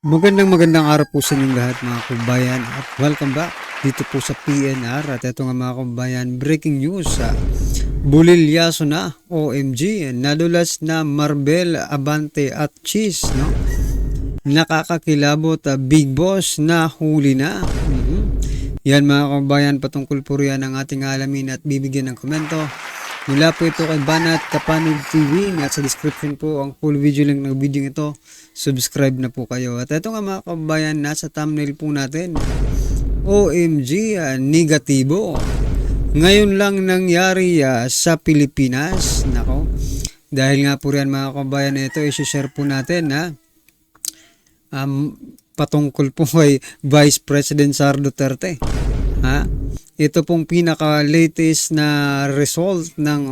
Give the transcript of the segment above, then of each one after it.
Magandang araw po sa inyong lahat mga kabayan at welcome back dito po sa PNR at ito nga mga kabayan, breaking news bulilyaso na OMG, nadulas na Marbel, Abante at Cheese, no? Nakakakilabot, Big Boss na huli na. Yan mga kabayan, patungkol po riyan ang ating alamin at bibigyan ng komento. Mula po ito kay Banat Kapanig TV at sa description po ang full video link ng video ito. Subscribe na po kayo. At ito nga mga kabayan, nasa thumbnail po natin. OMG, negatibo. Ngayon lang nangyari sa Pilipinas. Nako. Dahil nga po riyan mga kabayan, ito i-share po natin patungkol po kay Vice President Sara Duterte. Ito pong pinaka-latest na result ng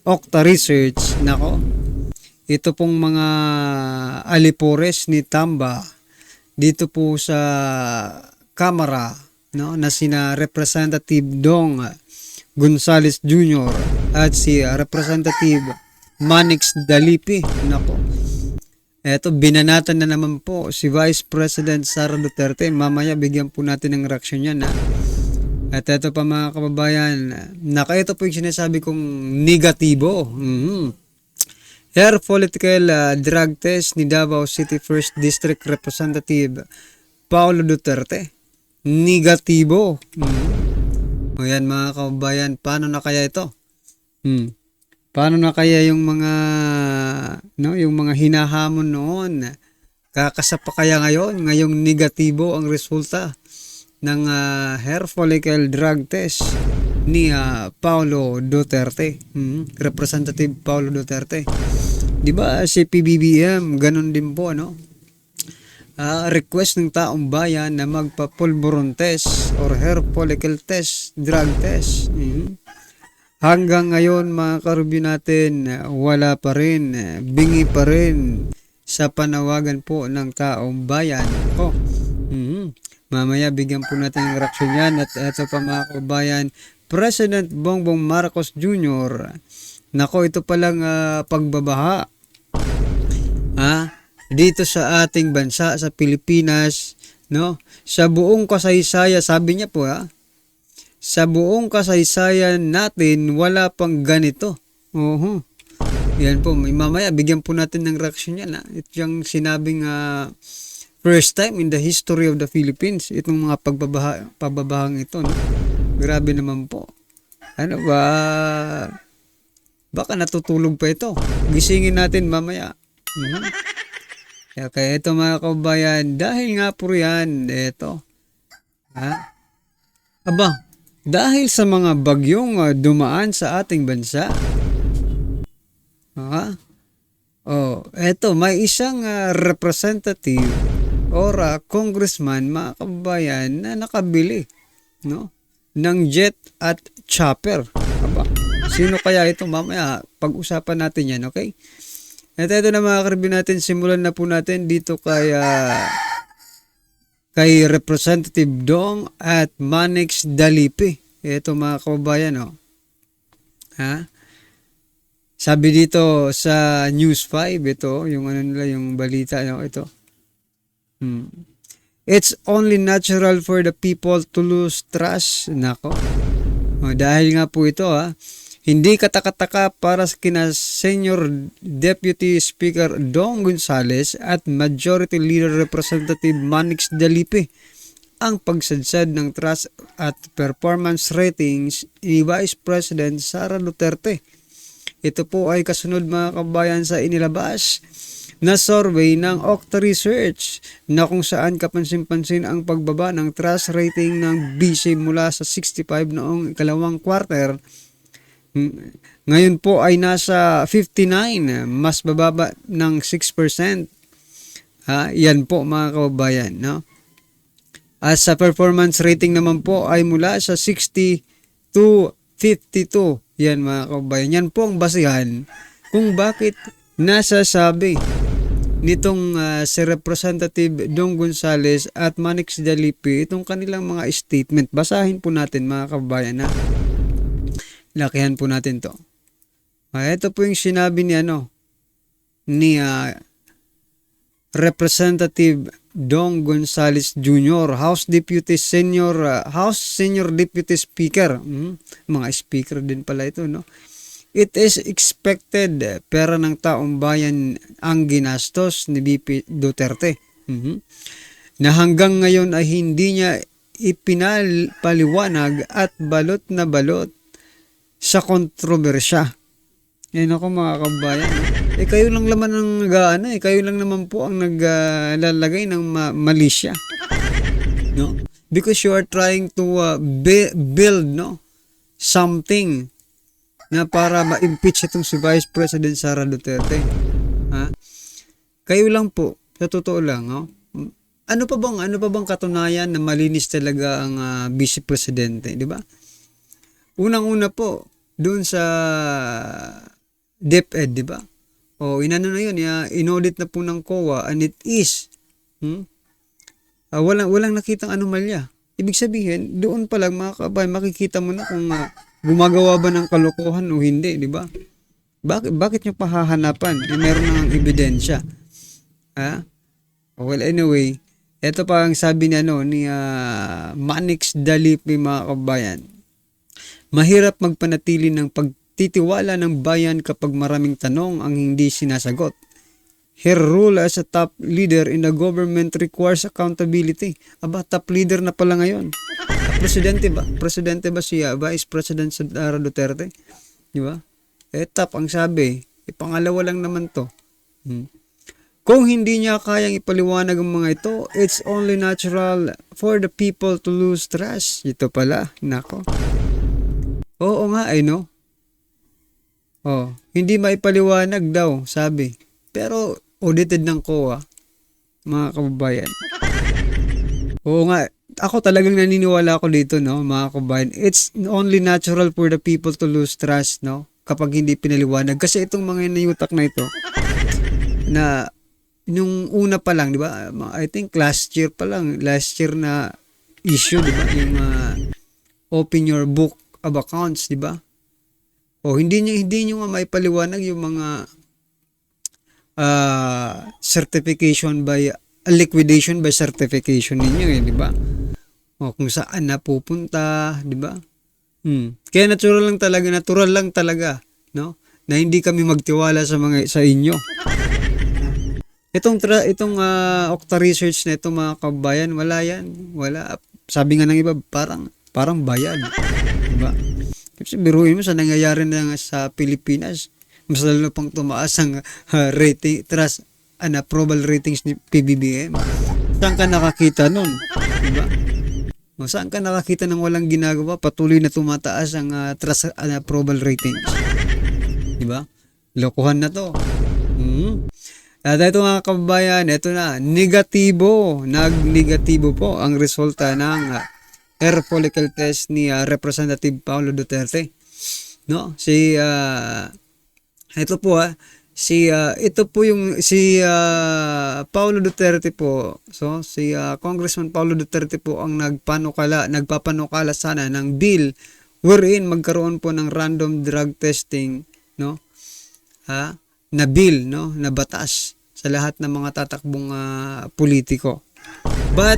Okta Research. Nako. Ito pong mga alipores ni Tamba dito po sa Kamara, no, na sina Representative Dong Gonzales Jr. at si Representative Manix Dalipi. Nako. Eto, binanatan na naman po si Vice President Sara Duterte. Mamaya bigyan po natin ng reaksyon yan. At ito pa mga kababayan, ito po yung sinasabi kong negatibo. Air political drug test ni Davao City 1st District Representative Paulo Duterte. Negatibo. O yan mga kababayan, paano na kaya ito? Paano na kaya yung mga hinahamon noon? Kakasapa kaya ngayong negatibo ang resulta ng hair follicle drug test ni Paulo Duterte, Representative Paulo Duterte. 'Di ba si PBBM ganun din po, no? Request ng taong bayan na magpa-pulburon test or hair follicle test, drug test. Hanggang ngayon mga karubyo natin, wala pa rin, bingi pa rin sa panawagan po ng taong bayan. Mamaya bigyan po natin ng reaksyon yan. At ito pa mga kabayan, President Bongbong Marcos Jr. Nako, ito palang pagbabaha dito sa ating bansa, sa Pilipinas, no? Sa buong kasaysayan, sabi niya po sa buong kasaysayan natin, wala pang ganito. Yan po, mamaya bigyan po natin ng reaksyon yan. Ito yung sinabing first time in the history of the Philippines, itong mga pagbabahang ito, no? Grabe naman po. Ano ba? Baka natutulog pa ito. Gisingin natin mamaya. Kaya ito mga kabayan, dahil nga po yan, ito. Dahil sa mga bagyong dumaan sa ating bansa, eto, may isang representative or congressman, mga kababayan, na nakabili, no, ng jet at chopper. Sino kaya ito? Mamaya pag-usapan natin yan, okay? At ito na mga karibin natin, simulan na po natin dito kay Representative Dong at Manix Dalipi. Ito mga kababayan, sabi dito sa News 5, ito, yung yung balita, ito. It's only natural for the people to lose trust. Nako. Dahil nga po ito, hindi katakataka para sa kina Senior Deputy Speaker Dong Gonzales at Majority Leader Representative Manix Dalipi ang pagsadsad ng trust at performance ratings ni Vice President Sara Duterte. Ito po ay kasunod mga kabayan sa inilabas na survey ng Okta Research na kung saan kapansin-pansin ang pagbaba ng trust rating ng BC mula sa 65 noong ikalawang quarter. Ngayon po ay nasa 59, mas bababa ng 6%. Yan po mga kababayan, no? At sa performance rating naman po ay mula sa 60 to 52. Yan mga kababayan. Yan po ang basihan kung bakit nasasabi nitong si Representative Dong Gonzales at Manix Dalipi itong kanilang mga statement. Basahin po natin mga kababayan, lakihan po natin to. Ito po yung sinabi ni Representative Dong Gonzales Jr., House Senior Deputy Speaker. Mga speaker din pala ito, no? It is expected pera ng taong bayan ang ginastos ni BP Duterte. Na hanggang ngayon ay hindi niya ipinapaliwanag at balot na balot sa kontrobersya. Ako mga kabayan. Kayo lang naman kayo lang naman po ang naglalagay ng mali siya. No? Because you are trying to build, no, something na para ma-impeach itong si Vice President Sara Duterte. Ha? Kayo lang po, sa totoo lang, no? Ano pa bang katunayan na malinis talaga ang Vice Presidente, di ba? Unang-una po, doon sa DepEd, di ba? Inano na yun, inaudit na po ng COA, and it is walang nakitang anomalya. Ibig sabihin, doon pa lang mga kabayan, makikita mo na kung gumagawa ba ng kalokohan o hindi, di ba? Bakit nyo pahahanapan? Meron nang ebidensya. Well, anyway, ito pa ang sabi ni Manix Dalipi, mga kabayan. Mahirap magpanatili ng pagtitiwala ng bayan kapag maraming tanong ang hindi sinasagot. Her role as a top leader in the government requires accountability. Top leader na pala ngayon. Presidente ba siya? Vice President Sara Duterte? Di ba? Top ang sabi. Pangalawa lang naman to. Kung hindi niya kayang ipaliwanag ang mga ito, it's only natural for the people to lose trust. Ito pala. Nako. Oo nga, no? Hindi maipaliwanag daw, sabi. Pero audited ng COA, mga kababayan. Oo nga, ako talagang naniniwala ako dito, no, mga kababayan. It's only natural for the people to lose trust, no, kapag hindi pinaliwanag. Kasi itong mga nayutak na ito, na nung una pa lang, di ba, I think last year na issue, di ba, yung open your book of accounts, di ba? Hindi nyo nga maipaliwanag yung mga liquidation by certification ninyo, di ba? Kung saan napupunta, di ba? Kaya natural lang talaga, no? Na hindi kami magtiwala sa inyo. Itong Okta Research na ito, mga kabayan, wala yan. Wala. Sabi nga ng iba, parang bayad. Di ba? Kasi biruin mo sa nangyayari na sa Pilipinas, mas lalo pang tumaas ang rating, trust and approval ratings ni PBBM. Saan ka nakakita nun? Diba? Saan ka nakakita ng walang ginagawa, patuloy na tumataas ang trust and approval ratings? Diba? Lokohan na to. At ito mga kababayan, ito na, negatibo po ang resulta ng hair follicle test ni Representative Paulo Duterte. No? Paulo Duterte po. So si Congressman Paulo Duterte po ang nagpapanukala sana ng bill wherein magkaroon po ng random drug testing, no? Na bill, no, na batas sa lahat ng mga tatakbong politiko. But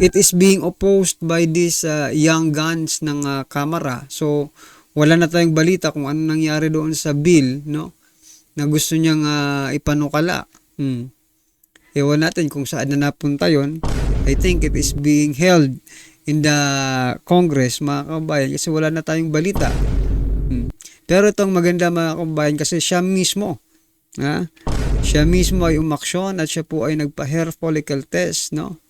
it is being opposed by these young guns ng Kamara. So wala na tayong balita kung ano nangyari doon sa bill, no, na gusto niyang ipanukala. Ewan natin kung saan na napunta yon. I think it is being held in the Congress, mga kabayan, kasi wala na tayong balita. Pero itong maganda, mga kabayan, kasi siya mismo ay umaksyon at siya po ay nagpa-hair follicle test, no?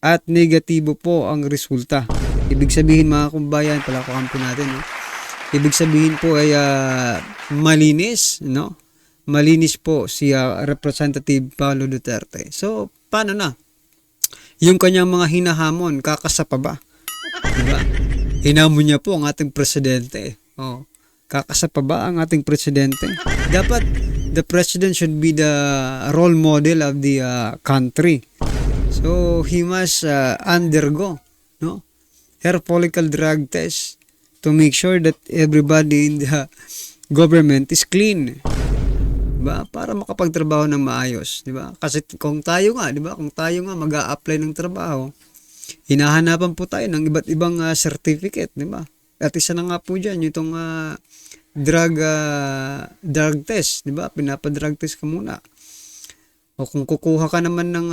At negatibo po ang resulta. Ibig sabihin, mga kabayan, palakpakan po natin, no? Ibig sabihin po ay malinis, no? Malinis po si Representative Paulo Duterte. So, paano na? Yung kanyang mga hinahamon, kakasa pa ba? Diba? Hinamon niya po ang ating presidente. Kakasa pa ba ang ating presidente? Dapat, the president should be the role model of the country. So, he must undergo, no, hair follicle drug test to make sure that everybody in the government is clean. 'Di ba? Para makapagtrabaho ng maayos, 'di ba? Kasi kung tayo nga, 'di ba? Kung tayo nga mag-a-apply ng trabaho, hinahanapan po tayo ng iba't ibang certificate, 'di ba? At isa na nga po diyan itong drug test, 'di ba? Pinapa-drug test ka muna. O kung kukuha ka naman ng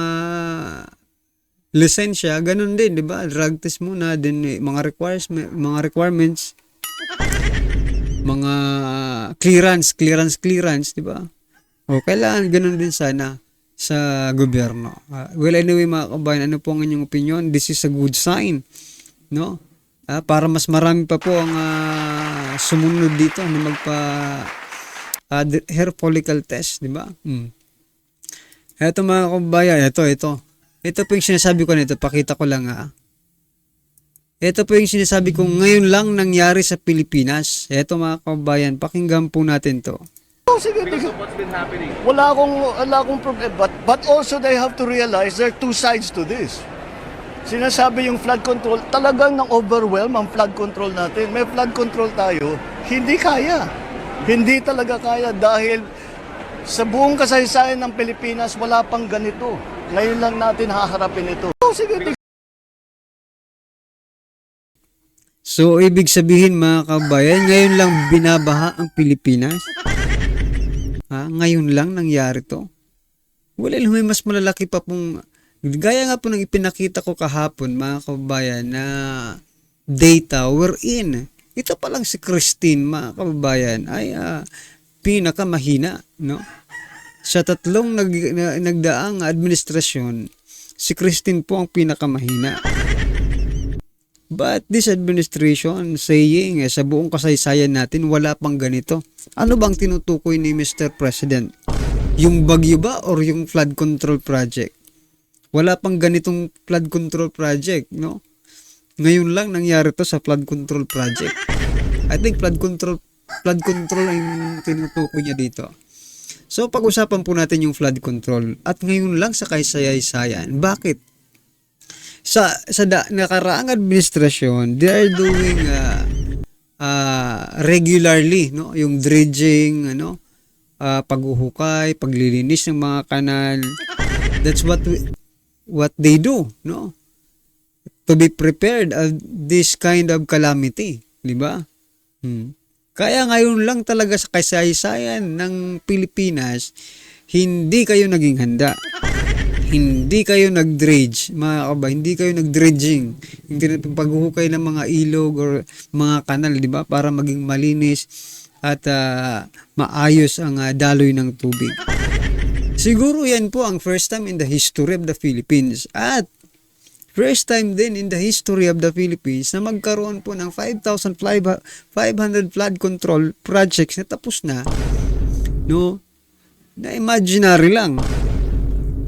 lisensya, ganun din, 'di ba? Drug test muna, then mga requirements, mga clearance, 'di ba? O kailangan ganun din sana sa gobyerno. Well, anyway mga kabayan, ano po ang inyong opinion? This is a good sign, no? Para mas marami pa po ang sumunod dito na magpa hair follicle test, 'di ba? Eto mga kabayan, ito. Ito po yung sinasabi ko nito, pakita ko lang Ito po yung sinasabi ko ngayon lang nangyari sa Pilipinas. Ito mga kabayan, pakinggan po natin to. Sige, what's been happening? Wala akong problem. But also they have to realize there are two sides to this. Sinasabi yung flood control, talagang nang-overwhelm ang flood control natin. May flood control tayo, hindi kaya. Hindi talaga kaya dahil sa buong kasaysayan ng Pilipinas, wala pang ganito. Ngayon lang natin haharapin ito. Sige, So, ibig sabihin mga kabayan, ngayon lang binabaha ang Pilipinas? Ngayon lang nangyari to? Well, may mas malalaki pa pong, gaya nga po ng ipinakita ko kahapon mga kabayan na data wherein, ito pa lang si Christine mga kabayan ay pinakamahina, no? Sa tatlong nagdaang administrasyon, si Christine po ang pinakamahina. But this administration saying sa buong kasaysayan natin wala pang ganito. Ano bang tinutukoy ni Mr. President? Yung bagyo ba or yung flood control project? Wala pang ganitong flood control project, no? Ngayon lang nangyari to sa flood control project. I think flood control ang tinutukoy niya dito. So pag-usapan po natin yung flood control at ngayon lang sa kasaysayan. Bakit? Sa nakaraang administrasyon, they are doing regularly, no, yung dredging, paghuhukay, paglilinis ng mga kanal. That's what they do, no, to be prepared of this kind of calamity, di ba? Kaya ngayon lang talaga sa kasaysayan ng Pilipinas, hindi kayo naging handa. Hindi kayo nag-dredge, mga kabayan, hindi kayo nag-dredging. Hindi paghuhukay ng mga ilog or mga kanal, di ba? Para maging malinis at maayos ang daloy ng tubig. Siguro yan po ang first time in the history of the Philippines. At first time din in the history of the Philippines na magkaroon po ng 5,500 flood control projects na tapos na, no? Na imaginary lang.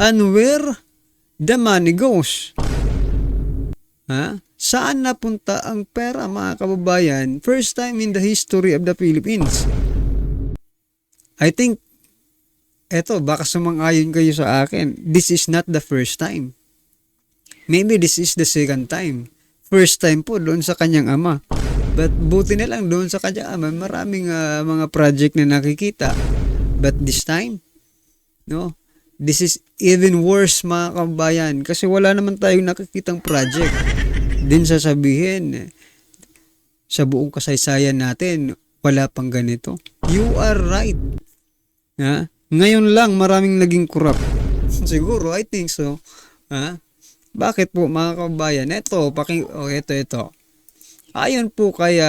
And where the money goes? Saan napunta ang pera mga kababayan? First time in the history of the Philippines. I think, baka sumang-ayon kayo sa akin. This is not the first time. Maybe this is the second time. First time po doon sa kanyang ama. But buti na lang doon sa kanyang ama, maraming mga project na nakikita. But this time, no? This is even worse mga kabayan kasi wala naman tayong nakikitang project. Din sasabihin, sa buong kasaysayan natin, wala pang ganito. You are right. Ngayon lang maraming naging corrupt. Siguro, I think so. Bakit po mga kabayan? Ito. Ayon po kay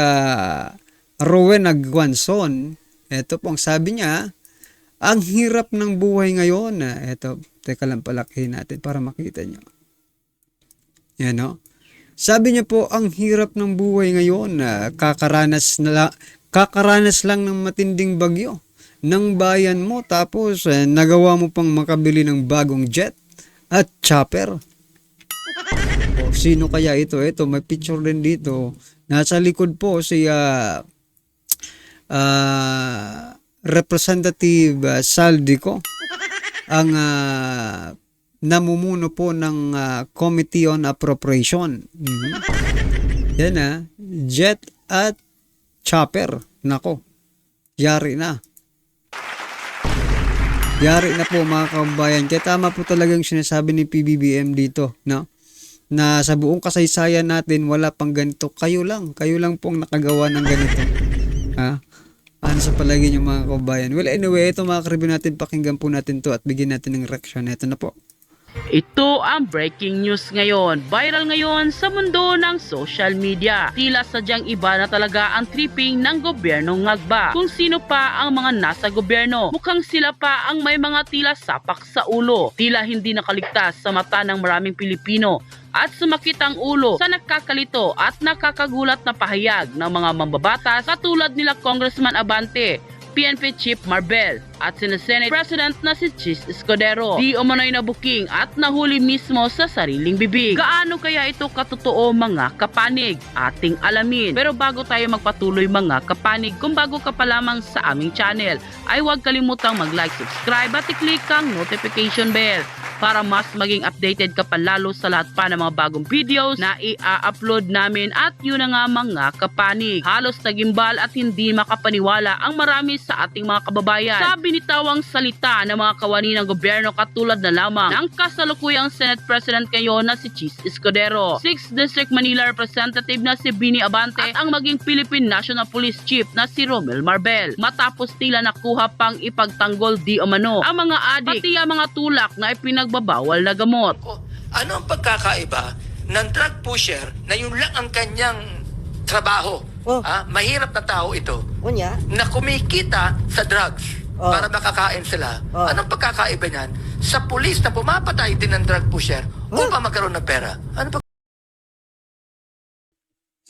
Rowena Guanzon, ito po ang sabi niya, ang hirap ng buhay ngayon. Teka lang palakihin natin para makita nyo. Yan, no? Sabi niya po, ang hirap ng buhay ngayon. Kakaranas lang ng matinding bagyo ng bayan mo. Tapos, nagawa mo pang makabili ng bagong jet at chopper. Sino kaya ito? Ito, may picture din dito. Nasa likod po si Representative Saldico, ang namumuno po ng Committee on Appropriation. Yan jet at chopper. Nako, yari na. Yari na po mga kababayan. Kaya tama po talaga yung sinasabi ni PBBM dito, no? Na sa buong kasaysayan natin, wala pang ganito. Kayo lang po ang nakagawa ng ganito. Ha? Ano sa palagi niyo mga kababayan? Well, anyway, ito mga karibyo natin, pakinggan po natin to at bigyan natin ng reaction. Ito na po. Ito ang breaking news ngayon. Viral ngayon sa mundo ng social media. Tila sadyang iba na talaga ang tripping ng gobyernong ngagba. Kung sino pa ang mga nasa gobyerno, mukhang sila pa ang may mga tila sapak sa ulo. Tila hindi nakaligtas sa mata ng maraming Pilipino at sumakit ang ulo sa nakakalito at nakakagulat na pahayag ng mga mambabatas katulad nila Congressman Abante, PNP Chief Marbel at sina Senate President na si Chis Escudero. Di umano'y nabuking at nahuli mismo sa sariling bibig. Gaano kaya ito katotoo mga kapanig? Ating alamin. Pero bago tayo magpatuloy mga kapanig, kung bago ka pa lamang sa aming channel, ay huwag kalimutang mag-like, subscribe at i-click ang notification bell para mas maging updated ka pa lalo sa lahat pa ng mga bagong videos na i-upload namin. At yun na nga mga kapanig, halos tagimbal at hindi makapaniwala ang marami sa ating mga kababayan sa binitawang salita ng mga kawani ng gobyerno katulad na lamang ng kasalukuyang Senate President ngayon na si Chis Escudero, 6th District Manila Representative na si Bini Abante at ang maging Philippine National Police Chief na si Romel Marbel. Matapos tila nakuha pang ipagtanggol di umano ang mga adik pati ang mga tulak na ipinagbabawal na gamot. Ano ang pagkakaiba ng drug pusher na yun lang ang kanyang trabaho? Mahirap na tao ito Unya? na kumikita sa drugs para makakain sila. Anong pagkakaiba niyan sa pulis na pumapatay din ng drug pusher upang magkaroon ng pera? Ano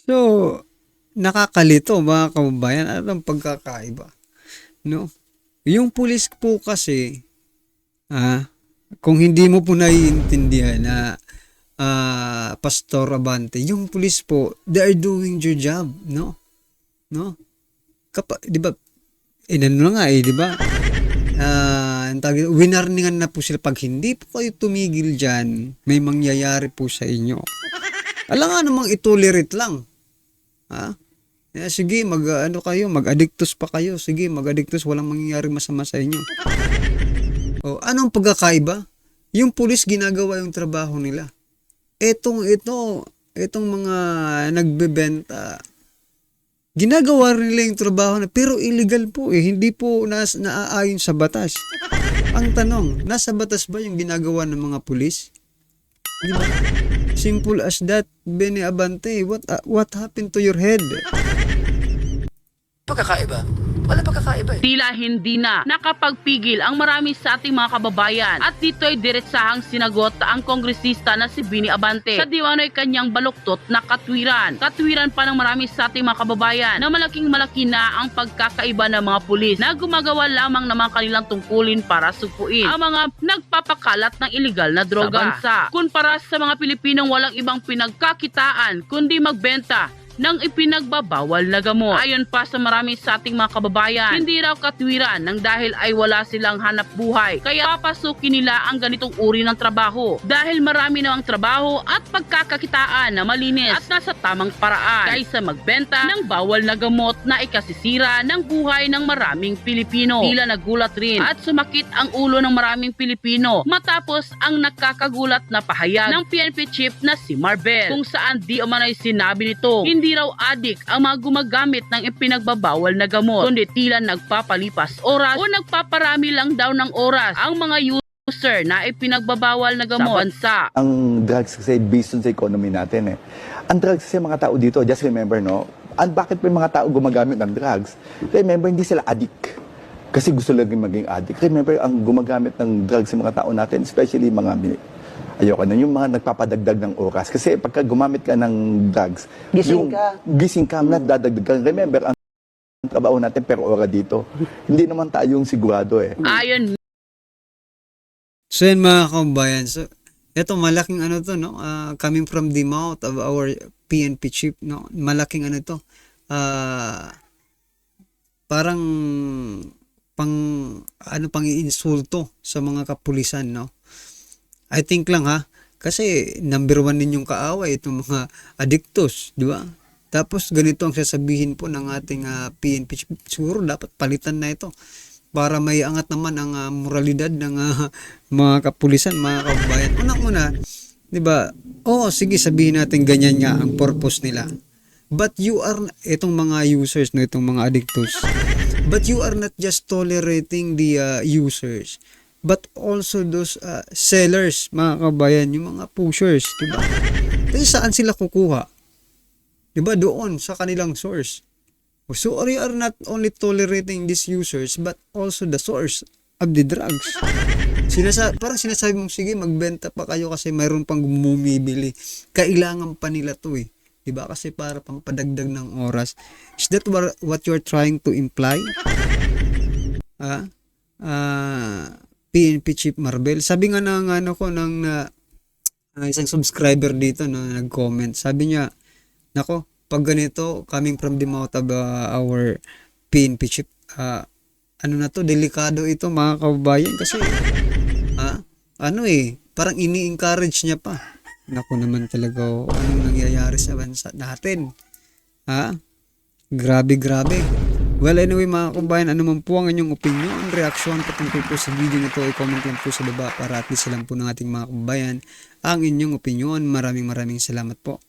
So, nakakalito mga kababayan. Ano ang pagkakaiba? No? Yung pulis po kasi, kung hindi mo po naiintindihan na Pastor Abante, yung pulis po, they are doing their job, no? No? Di ba? Inano nga di ba? Winarningan na po sila, pag hindi po kayo tumigil dyan, may mangyayari po sa inyo. Alam nga namang itolerate lang. Sige, mag-addictus pa kayo. Sige, mag-addictus, walang mangyayari masama sa inyo. Anong pagkakaiba? Yung pulis ginagawa yung trabaho nila. Itong mga nagbebenta, ginagawa rin nila yung trabaho na, pero illegal po hindi po naaayon sa batas. Ang tanong, nasa batas ba yung ginagawa ng mga pulis? Di ba? Simple as that, Bene Abante. What happened to your head? pagkakaiba? Wala pagkakaiba eh. Tila hindi na nakapagpigil ang marami sa ating mga kababayan at dito ay diretsahang sinagot ang kongresista na si Bini Abante sa diwano'y kanyang baluktot na katwiran. Katwiran pa ng marami sa ating mga kababayan na malaking malaki na ang pagkakaiba ng mga pulis na gumagawa lamang ng mga kanilang tungkulin para supuin ang mga nagpapakalat ng iligal na droga sa bansa. Kumpara sa mga Pilipinong walang ibang pinagkakitaan kundi magbenta ng ipinagbabawal na gamot. Ayon pa sa marami sa ating mga kababayan, hindi raw katwiran nang dahil ay wala silang hanap buhay. Kaya papasukin nila ang ganitong uri ng trabaho dahil marami na ang trabaho at pagkakakitaan na malinis at nasa tamang paraan kaysa magbenta ng bawal na gamot na ikasisira ng buhay ng maraming Pilipino. Tila nagulat rin at sumakit ang ulo ng maraming Pilipino matapos ang nakakagulat na pahayag ng PNP chief na si Marbel kung saan di umano'y sinabi nito hindi raw adik ang mga gumagamit ng ipinagbabawal na gamot, kundi tila nagpapalipas oras o nagpaparami lang daw ng oras ang mga user na ipinagbabawal na gamot sa bansa. Ang drugs kasi based on sa economy natin eh. Ang drugs kasi mga tao dito, just remember no, bakit may mga tao gumagamit ng drugs? Remember, hindi sila addict. Kasi gusto lang maging addict. Remember, ang gumagamit ng drugs sa mga tao natin, especially mga ayoko na, yung mga nagpapadagdag ng oras. Kasi pagka gumamit ka ng drugs, gising ka, dadagdag ka. Remember, ang trabaho natin per ora dito. Hindi naman tayong sigurado eh. Ayon. So yan mga kabayan, so ito malaking ano to, no? Coming from the mouth of our PNP chief, no? Malaking ano to, parang pang iinsulto sa mga kapulisan, no? I think lang kasi number 1 ninyong kaaway itong mga addictos, di ba? Tapos ganito ang sasabihin po ng ating PNP, siguro dapat palitan na ito. para may angat naman ang moralidad ng mga kapulisan, mga kababayan. Unang-una, 'di ba? Oo, sige, sabihin natin ganyan nga ang purpose nila. But you are, itong mga users, no, itong mga addictos, but you are not just tolerating the users, but also those sellers, mga kabayan, yung mga pushers, 'di ba? Kasi saan sila kukuha? 'Di ba? Doon sa kanilang source. So you are not only tolerating these users but also the source of the drugs. Parang sinasabi mong, sige, magbenta pa kayo kasi mayroon pang bumibili. Kailangan pa nila to eh. Diba? Kasi para pampadagdag ng oras. Is that what you're trying to imply? PNP Chief Marbel. Sabi nga ng isang subscriber dito, no, nag-comment. Sabi niya, nako, pag ganito, coming from the mouth of our PNP Chief, ano na to, delikado ito, mga kababayan, kasi parang ini-encourage niya pa. Naku naman talaga, anong nangyayari sa bansa natin? Grabe. Well, anyway, mga kababayan, ano man po ang inyong opinion, reaksyon patungkol po sa video nito, i-comment lang po sa baba para at least lang po ng ating mga kababayan ang inyong opinion. Maraming salamat po.